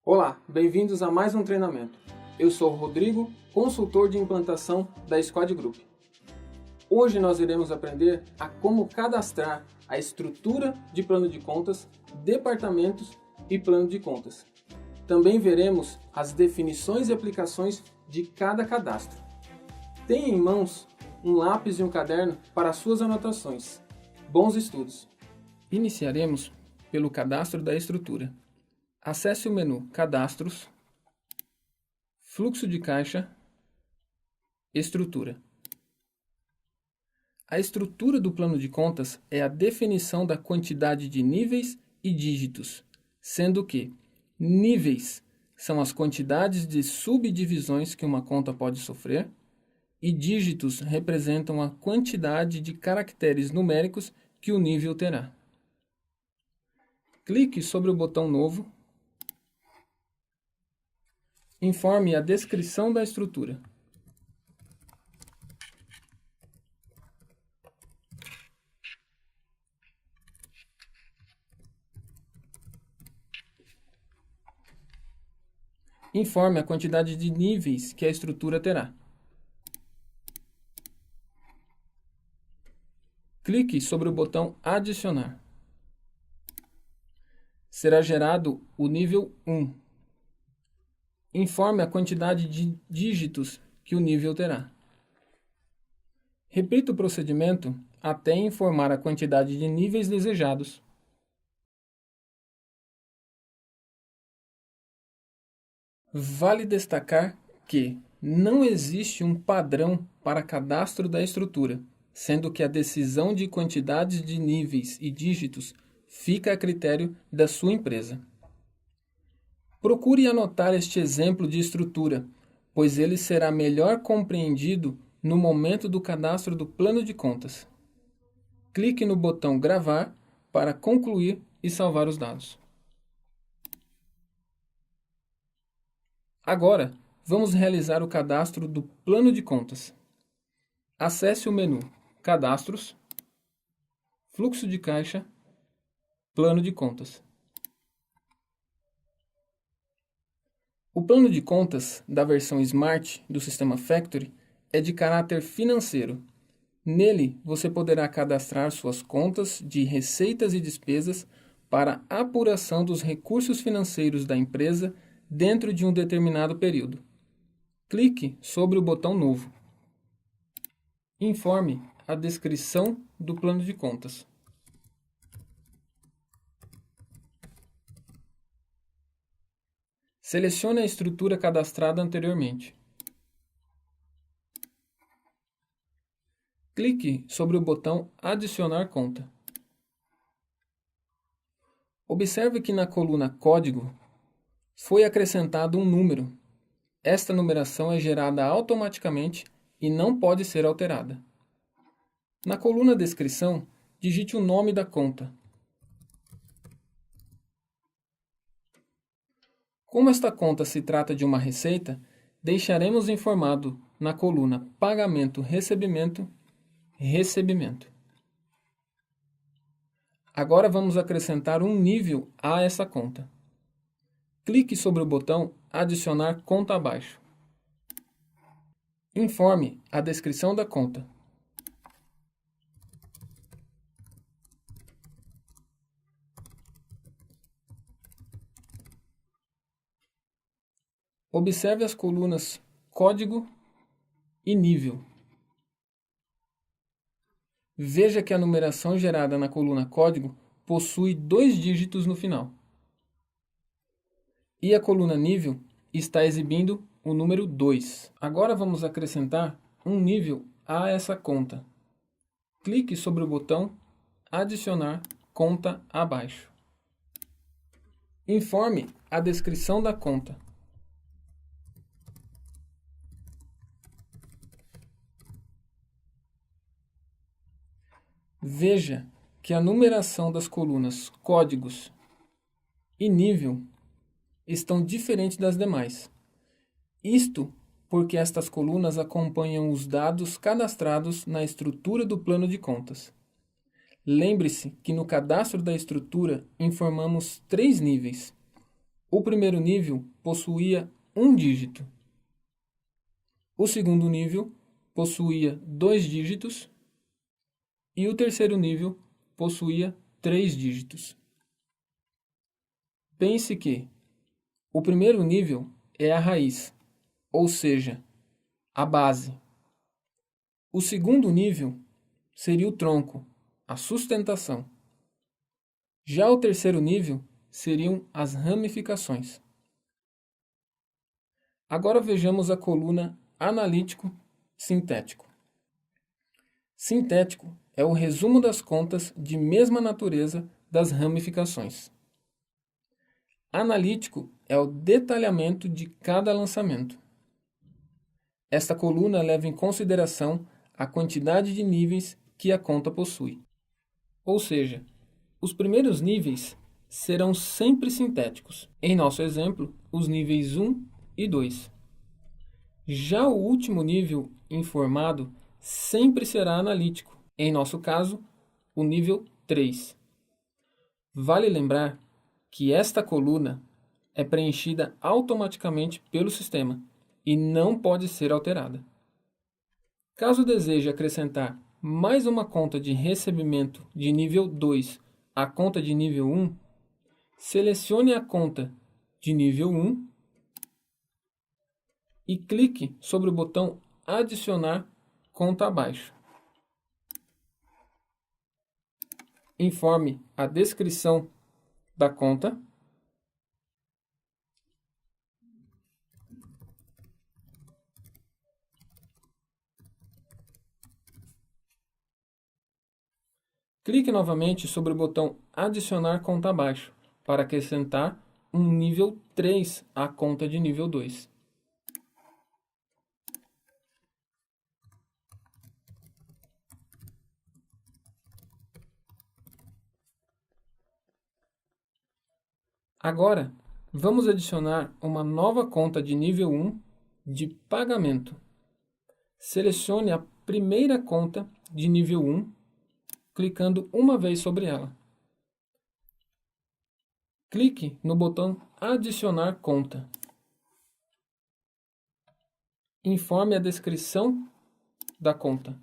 Olá, bem-vindos a mais um treinamento. Eu sou o Rodrigo, consultor de implantação da Squad Group. Hoje nós iremos aprender a como cadastrar a estrutura de plano de contas, departamentos e plano de contas. Também veremos as definições e aplicações de cada cadastro. Tenha em mãos um lápis e um caderno para suas anotações. Bons estudos! Iniciaremos pelo cadastro da estrutura. Acesse o menu Cadastros, Fluxo de Caixa, Estrutura. A estrutura do plano de contas é a definição da quantidade de níveis e dígitos, sendo que níveis são as quantidades de subdivisões que uma conta pode sofrer e dígitos representam a quantidade de caracteres numéricos que o nível terá. Clique sobre o botão Novo. Informe a descrição da estrutura. Informe a quantidade de níveis que a estrutura terá. Clique sobre o botão Adicionar. Será gerado o nível 1. Informe a quantidade de dígitos que o nível terá. Repita o procedimento até informar a quantidade de níveis desejados. Vale destacar que não existe um padrão para cadastro da estrutura, sendo que a decisão de quantidades de níveis e dígitos fica a critério da sua empresa. Procure anotar este exemplo de estrutura, pois ele será melhor compreendido no momento do cadastro do plano de contas. Clique no botão Gravar para concluir e salvar os dados. Agora, vamos realizar o cadastro do plano de contas. Acesse o menu Cadastros, Fluxo de Caixa, Plano de Contas. O plano de contas da versão Smart do sistema Factory é de caráter financeiro. Nele, você poderá cadastrar suas contas de receitas e despesas para apuração dos recursos financeiros da empresa dentro de um determinado período. Clique sobre o botão Novo. Informe a descrição do plano de contas. Selecione a estrutura cadastrada anteriormente. Clique sobre o botão Adicionar conta. Observe que na coluna Código foi acrescentado um número. Esta numeração é gerada automaticamente e não pode ser alterada. Na coluna Descrição, digite o nome da conta. Como esta conta se trata de uma receita, deixaremos informado na coluna Pagamento-Recebimento, Recebimento. Agora vamos acrescentar um nível a essa conta. Clique sobre o botão Adicionar conta abaixo. Informe a descrição da conta. Observe as colunas Código e Nível. Veja que a numeração gerada na coluna Código possui 2 dígitos no final. E a coluna Nível está exibindo o número 2. Agora vamos acrescentar um nível a essa conta. Clique sobre o botão Adicionar conta abaixo. Informe a descrição da conta. Veja que a numeração das colunas Códigos e Nível estão diferentes das demais. Isto porque estas colunas acompanham os dados cadastrados na estrutura do plano de contas. Lembre-se que no cadastro da estrutura informamos 3 níveis: O primeiro nível possuía um dígito. O segundo nível possuía 2 dígitos. E o terceiro nível possuía 3 dígitos. Pense que o primeiro nível é a raiz, ou seja, a base. O segundo nível seria o tronco, a sustentação. Já o terceiro nível seriam as ramificações. Agora vejamos a coluna analítico-sintético. Sintético é o resumo das contas de mesma natureza das ramificações. Analítico é o detalhamento de cada lançamento. Esta coluna leva em consideração a quantidade de níveis que a conta possui. Ou seja, os primeiros níveis serão sempre sintéticos. Em nosso exemplo, os níveis 1 e 2. Já o último nível informado sempre será analítico. Em nosso caso, o nível 3. Vale lembrar que esta coluna é preenchida automaticamente pelo sistema e não pode ser alterada. Caso deseje acrescentar mais uma conta de recebimento de nível 2 à conta de nível 1, selecione a conta de nível 1 e clique sobre o botão Adicionar conta abaixo. Informe a descrição da conta. Clique novamente sobre o botão Adicionar conta abaixo para acrescentar um nível 3 à conta de nível 2. Agora, vamos adicionar uma nova conta de nível 1 de pagamento. Selecione a primeira conta de nível 1, clicando uma vez sobre ela. Clique no botão Adicionar conta. Informe a descrição da conta.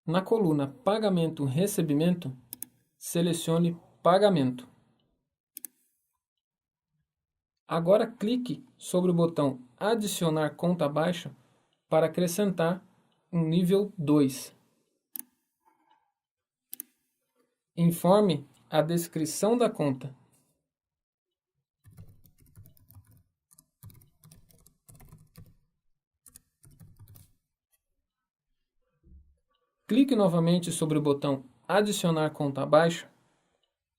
Na coluna Pagamento-Recebimento, selecione Pagamento. Agora clique sobre o botão Adicionar conta abaixo para acrescentar um nível 2. Informe a descrição da conta. Clique novamente sobre o botão Adicionar conta abaixo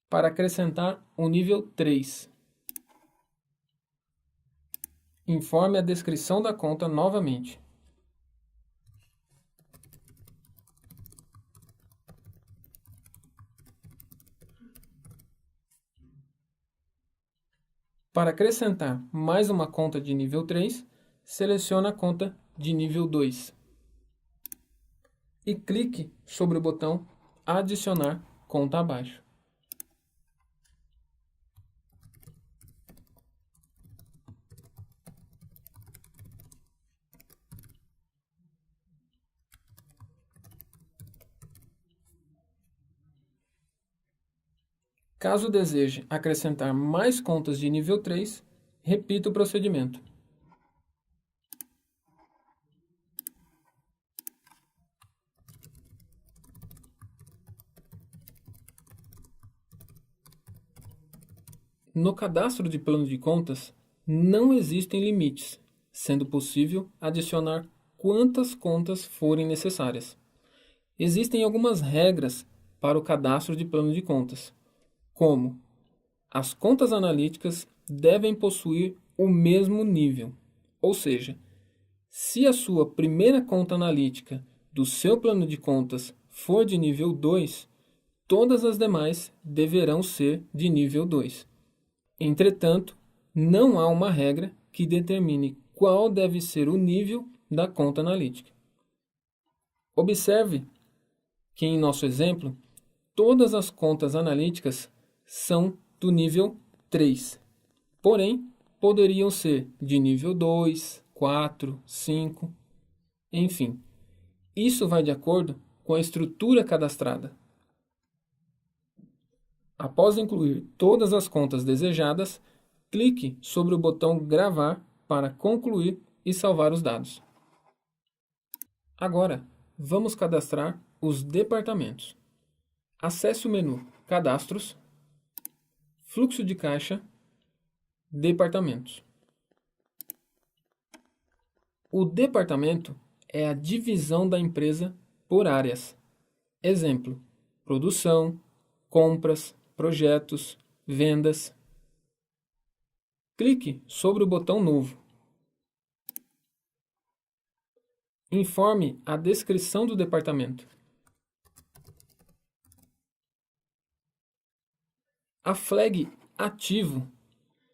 para acrescentar o nível 3. Informe a descrição da conta novamente. Para acrescentar mais uma conta de nível 3, selecione a conta de nível 2. E clique sobre o botão Adicionar conta abaixo. Caso deseje acrescentar mais contas de nível 3, repita o procedimento. No cadastro de plano de contas, não existem limites, sendo possível adicionar quantas contas forem necessárias. Existem algumas regras para o cadastro de plano de contas, como as contas analíticas devem possuir o mesmo nível, ou seja, se a sua primeira conta analítica do seu plano de contas for de nível 2, todas as demais deverão ser de nível 2. Entretanto, não há uma regra que determine qual deve ser o nível da conta analítica. Observe que em nosso exemplo, todas as contas analíticas são do nível 3, porém, poderiam ser de nível 2, 4, 5, enfim. Isso vai de acordo com a estrutura cadastrada. Após incluir todas as contas desejadas, clique sobre o botão Gravar para concluir e salvar os dados. Agora, vamos cadastrar os departamentos. Acesse o menu Cadastros, Fluxo de Caixa, Departamentos. O departamento é a divisão da empresa por áreas. Exemplo: produção, compras, projetos, vendas. Clique sobre o botão Novo. Informe a descrição do departamento. A flag Ativo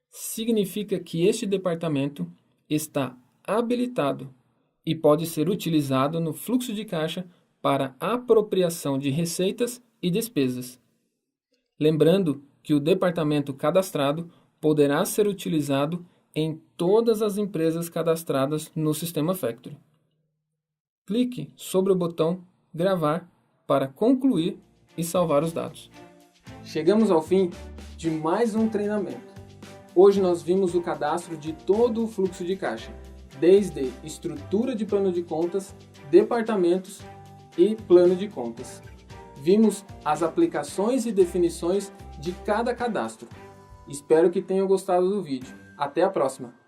significa que este departamento está habilitado e pode ser utilizado no fluxo de caixa para apropriação de receitas e despesas. Lembrando que o departamento cadastrado poderá ser utilizado em todas as empresas cadastradas no Sistema Factory. Clique sobre o botão Gravar para concluir e salvar os dados. Chegamos ao fim de mais um treinamento. Hoje nós vimos o cadastro de todo o fluxo de caixa, desde estrutura de plano de contas, departamentos e plano de contas. Vimos as aplicações e definições de cada cadastro. Espero que tenham gostado do vídeo. Até a próxima!